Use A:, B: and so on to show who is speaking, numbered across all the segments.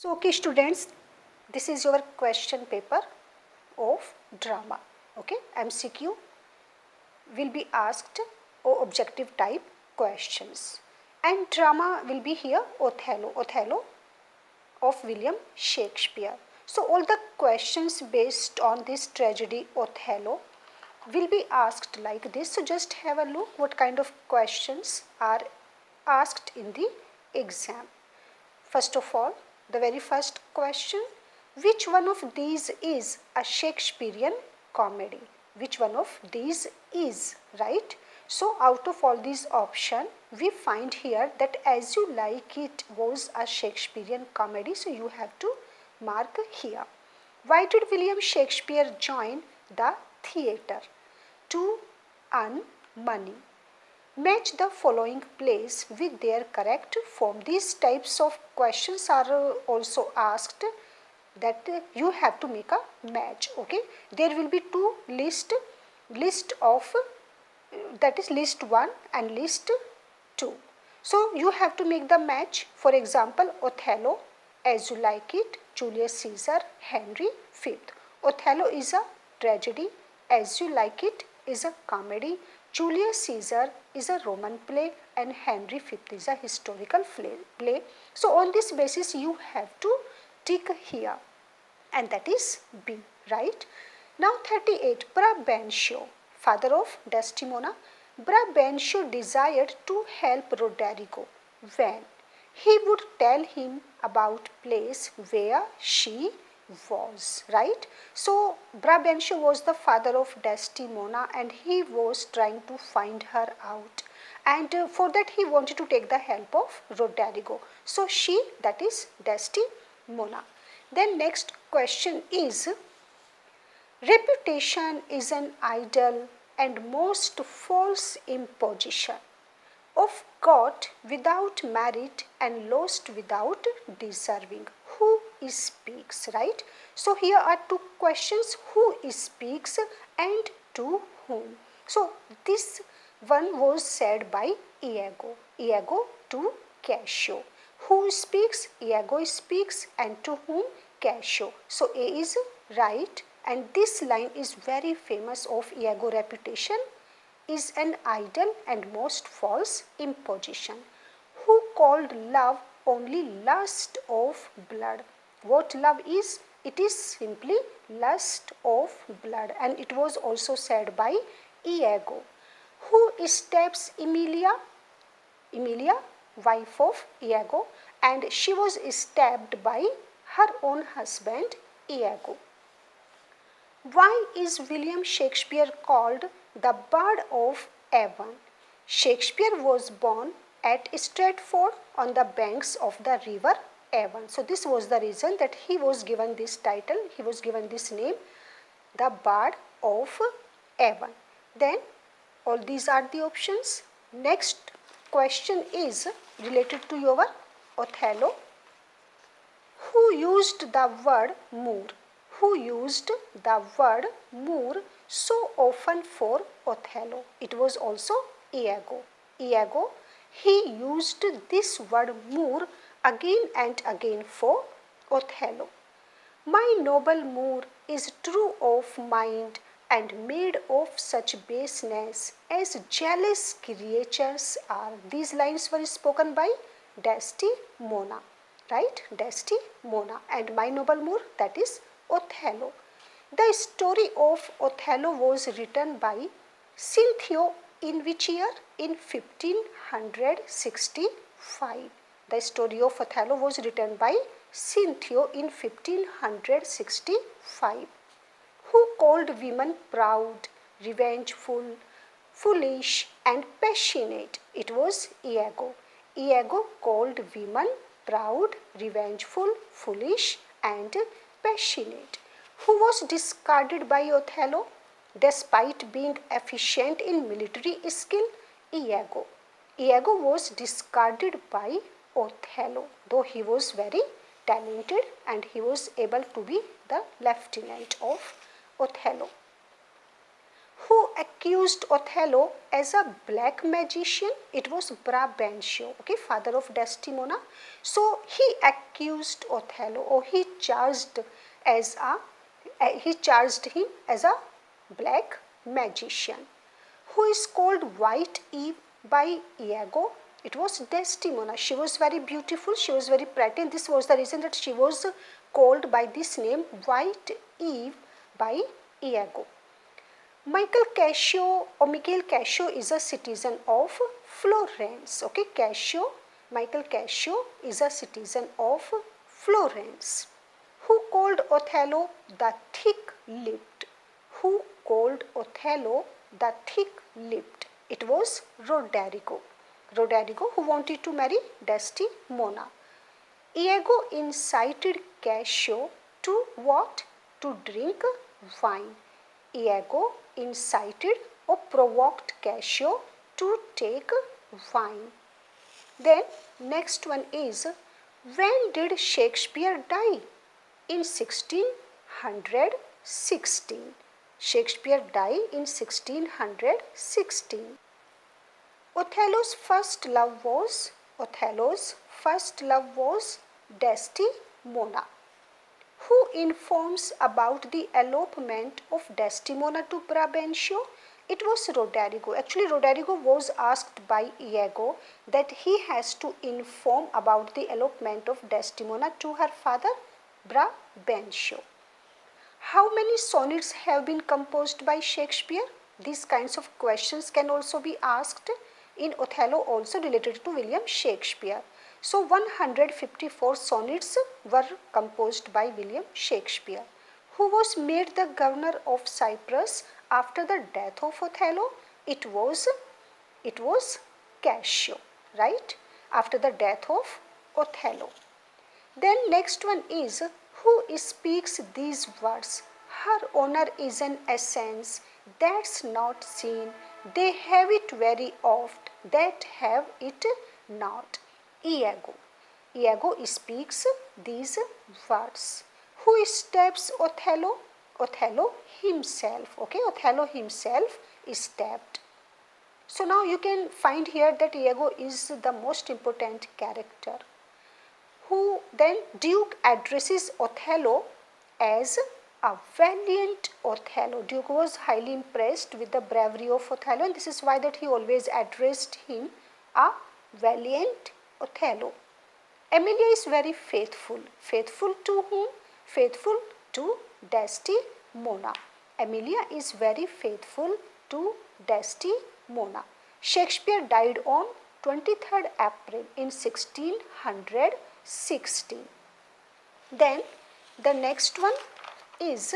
A: So okay students, this is your question paper of drama. Okay, MCQ will be asked or objective type questions, and drama will be here Othello of William Shakespeare. So all the questions based on this tragedy Othello will be asked like this. So just have a look what kind of questions are asked in the exam. First of all, the very first question, which one of these is a Shakespearean comedy? Which one of these is, right? So out of all these options, we find here that As You Like It was a Shakespearean comedy. So you have to mark here. Why did William Shakespeare join the theatre? To earn money. Match the following plays with their correct form. These types of questions are also asked that you have to make a match. Okay, there will be two list of that is list 1 and list 2. So you have to make the match. For example, Othello, As You Like It, Julius Caesar, Henry V. Othello is a tragedy, As You Like It is a comedy, Julius Caesar is a Roman play, and Henry V is a historical play. So on this basis you have to tick here, and that is B, right? Now 38, Brabantio, father of Desdemona. Brabantio desired to help Roderigo when he would tell him about place where she was, right? So Brabantio was the father of Desdemona and he was trying to find her out, and for that he wanted to take the help of Roderigo. So she, that is Desdemona. Then next question is, reputation is an idle and most false imposition of God without merit and lost without deserving. Who speaks, right? So here are two questions, who speaks and to whom. So this one was said by Iago to Cassio. Who speaks? Iago speaks, and to whom? Cassio. So A is right, and this line is very famous of Iago reputation is an idle and most false imposition. Who called love only lust of blood? What love is? It is simply lust of blood, and it was also said by Iago. Who stabs Emilia? Emilia, wife of Iago, and she was stabbed by her own husband Iago. Why is William Shakespeare called the Bard of Avon? Shakespeare was born at Stratford on the banks of the river Avon. So this was the reason that he was given this title, he was given this name, the Bard of Avon. Then all these are the options. Next question is related to your Othello. Who used the word moor? Who used the word moor so often for Othello? It was also Iago. Iago, he used this word moor again and again for Othello. My noble Moor is true of mind and made of such baseness as jealous creatures are. These lines were spoken by Desdemona, right? Desdemona, and my noble Moor, that is Othello. The story of Othello was written by Cinthio in which year? In 1565. The story of Othello was written by Cinthio in 1565. Who called women proud, revengeful, foolish, and passionate? It was Iago. Iago called women proud, revengeful, foolish, and passionate. Who was discarded by Othello despite being efficient in military skill? Iago. Iago was discarded by Othello, though he was very talented and he was able to be the lieutenant of Othello. Who accused Othello as a black magician? It was Brabantio, okay, father of Desdemona. So he accused Othello, or he charged him as a black magician. Who is called White Eve by Iago? It was Desdemona. She was very beautiful, she was very pretty, and this was the reason that she was called by this name, White Eve by Iago. Michael Cassio is a citizen of Florence. Okay, Michael Cassio is a citizen of Florence. Who called Othello the thick-lipped? Who called Othello the thick-lipped? It was Roderigo. Roderigo, who wanted to marry Desdemona. Iago incited Cassio to what? To drink wine. Iago incited or provoked Cassio to take wine. Then next one is, when did Shakespeare die? In 1616. Shakespeare died in 1616. Othello's first love was Desdemona. Who informs about the elopement of Desdemona to Brabantio? It was Roderigo. Actually, Roderigo was asked by Iago that he has to inform about the elopement of Desdemona to her father, Brabantio. How many sonnets have been composed by Shakespeare? These kinds of questions can also be asked in Othello, also related to William Shakespeare. So 154 sonnets were composed by William Shakespeare. Who was made the governor of Cyprus after the death of Othello? It was Cassio, right? After the death of Othello. Then next one is, who speaks these words? Her honor is an essence that's not seen. They have it very oft that have it not. Iago. Iago speaks these words. Who stabs Othello? Othello himself. Okay, Othello himself is stabbed. So now you can find here that Iago is the most important character. Who then Duke addresses Othello as a valiant Othello. Duke was highly impressed with the bravery of Othello, and this is why that he always addressed him a valiant Othello. Emilia is very faithful. Faithful to whom? Faithful to Desdemona. Emilia is very faithful to Desdemona. Shakespeare died on 23rd April in 1616. Then the next one is,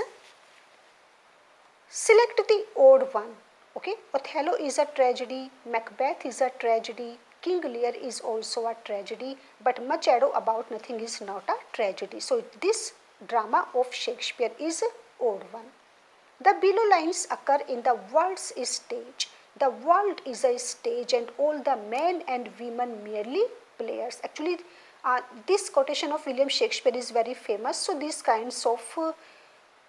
A: select the odd one. Okay, Othello is a tragedy, Macbeth is a tragedy, King Lear is also a tragedy, but Much Ado About Nothing is not a tragedy. So this drama of Shakespeare is odd one. The below lines occur in the world's stage. The world is a stage and all the men and women merely players. Actually, this quotation of William Shakespeare is very famous. So these kinds of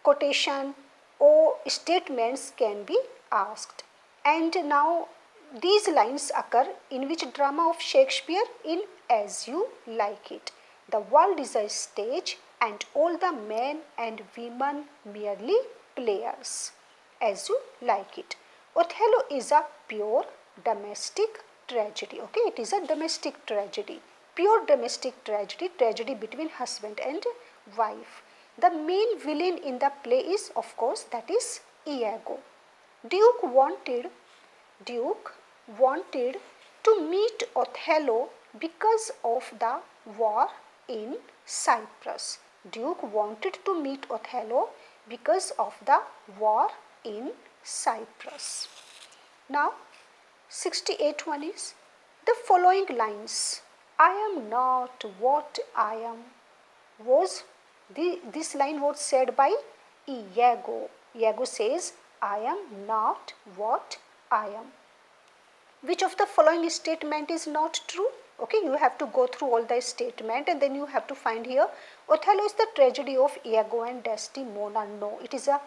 A: quotation or statements can be asked. And now these lines occur in which drama of Shakespeare? In As You Like It. The world is a stage and all the men and women merely players. As You Like It. Othello is a pure domestic tragedy. Okay, it is a domestic tragedy. Pure domestic tragedy, tragedy between husband and wife. The main villain in the play is, of course, that is Iago. Duke wanted to meet Othello because of the war in Cyprus. Duke wanted to meet Othello because of the war in Cyprus. Now, 68 one is, the following lines, I am not what I am, this line was said by Iago. Iago says, I am not what I am. Which of the following statement is not true? Okay, you have to go through all the statement and then you have to find here, Othello is the tragedy of Iago and Desdemona. No, it is a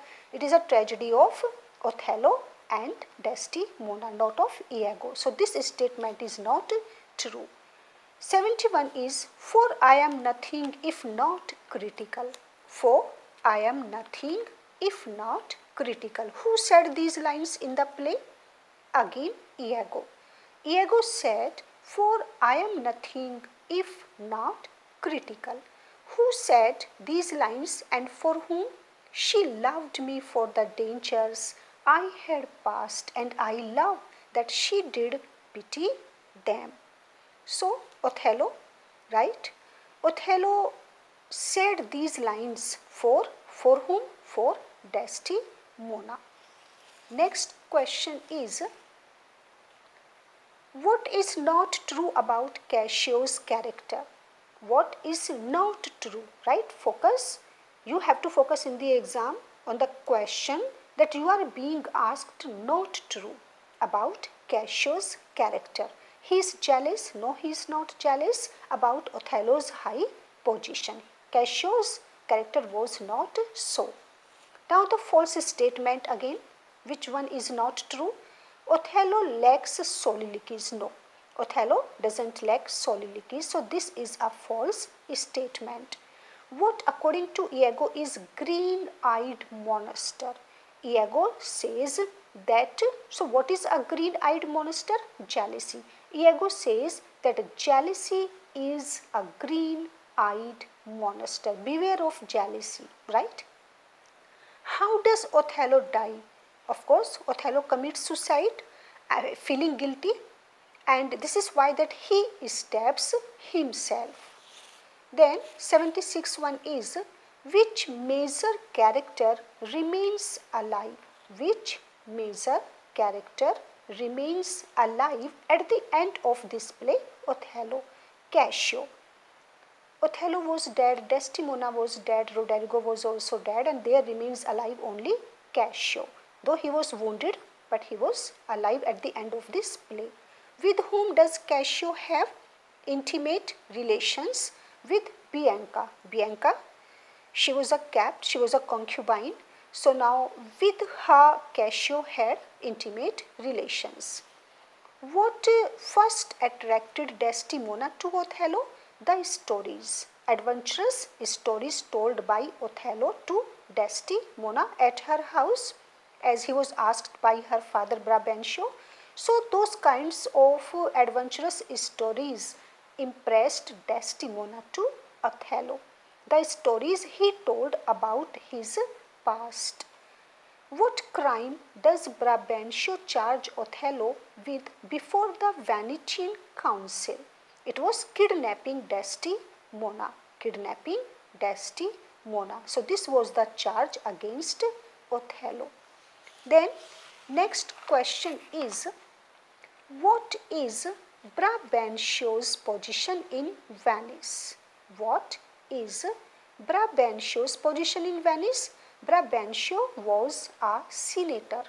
A: tragedy of Othello and Desdemona, not of Iago. So this statement is not true. 71 is, for I am nothing if not critical. For I am nothing if not critical. Who said these lines in the play? Again, Iago. Iago said, for I am nothing if not critical. Who said these lines and for whom? She loved me for the dangers I had passed, and I love that she did pity them. So, Othello, right? Othello said these lines for whom? For Desdemona. Next question is, what is not true about Cassio's character? What is not true, right? Focus. You have to focus in the exam on the question that you are being asked not true about Cassio's character. He is jealous. No, he is not jealous about Othello's high position. Cassio's character was not so. Now the false statement again. Which one is not true? Othello lacks soliloquies. No, Othello doesn't lack soliloquies. So this is a false statement. What according to Iago is green-eyed monster? Iago says that, so what is a green-eyed monster? Jealousy. Iago says that jealousy is a green-eyed monster. Beware of jealousy, right? How does Othello die? Of course, Othello commits suicide, feeling guilty, and this is why that he stabs himself. Then 76 one is, which major character remains alive? Which major character remains alive at the end of this play? Othello. Cassio. Othello was dead, Desdemona was dead, Roderigo was also dead, and there remains alive only Cassio. Though he was wounded, but he was alive at the end of this play. With whom does Cassio have intimate relations? With Bianca. Bianca, she was a concubine. So now with her Cassio had intimate relations. What first attracted Desdemona to Othello? The stories, adventurous stories told by Othello to Desdemona at her house, as he was asked by her father Brabantio. So those kinds of adventurous stories impressed Desdemona to Othello. The stories he told about his past. What crime does Brabantio charge Othello with before the Venetian Council? It was kidnapping Desdemona. Kidnapping Desdemona. So this was the charge against Othello. Then next question is, what is Brabantio's position in Venice? What is Brabantio's position in Venice? Brabantio was a senator.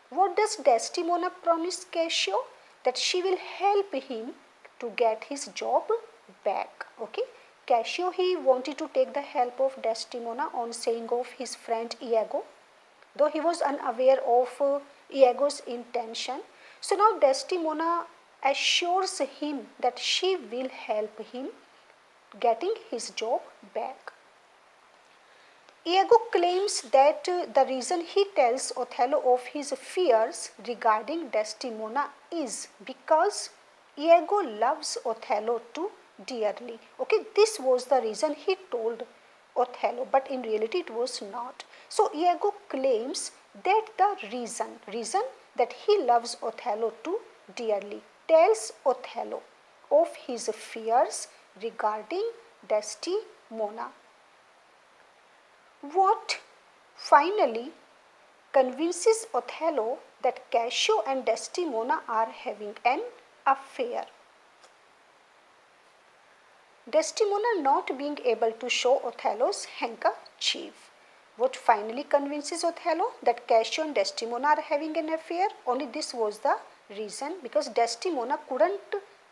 A: What does Desdemona promise Cassio? That she will help him to get his job back. Okay. Cassio, he wanted to take the help of Desdemona on saying of his friend Iago, though he was unaware of Iago's intention. So now Desdemona assures him that she will help him getting his job back. Iago claims that the reason he tells Othello of his fears regarding Desdemona is because Iago loves Othello too dearly. Okay, this was the reason he told Othello, but in reality it was not. So Iago claims that the reason that he loves Othello too dearly, tells Othello of his fears regarding Desdemona. What finally convinces Othello that Cassio and Desdemona are having an affair? Desdemona not being able to show Othello's handkerchief. What finally convinces Othello that Cassio and Desdemona are having an affair? Only this was the reason, because Desdemona couldn't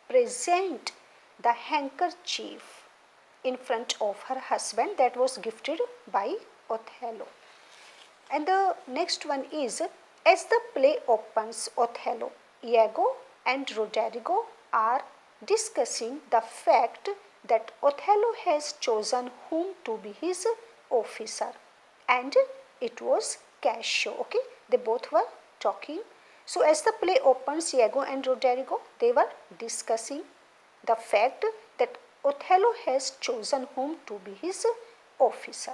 A: present the handkerchief in front of her husband that was gifted by Othello. And the next one is, As the play opens, Othello, Iago, and Roderigo are discussing the fact that Othello has chosen whom to be his officer, and it was Cassio. Okay, they both were talking. So as the play opens, Iago and Roderigo, they were discussing the fact that Othello has chosen whom to be his officer.